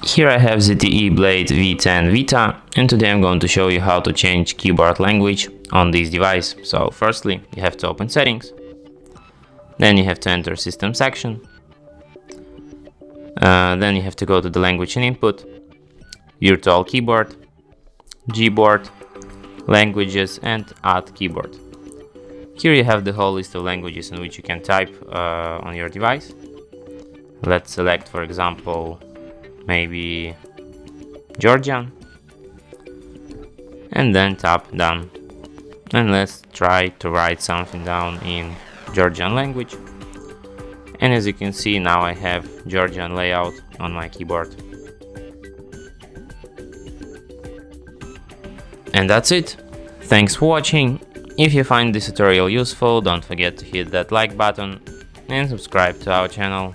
Here I have ZTE Blade V10 Vita, and today I'm going to show you how to change keyboard language on this device. So firstly, you have to open settings, then you have to enter system section, then you have to go to the language and input, virtual keyboard, Gboard, languages, and add keyboard. Here you have the whole list of languages in which you can type on your device. Let's select, for example, maybe Georgian, and then tap done, and let's try to write something down in Georgian language. And as you can see, now I have Georgian layout on my keyboard. And that's it. Thanks for watching. If you find this tutorial useful, don't forget to hit that like button and subscribe to our channel.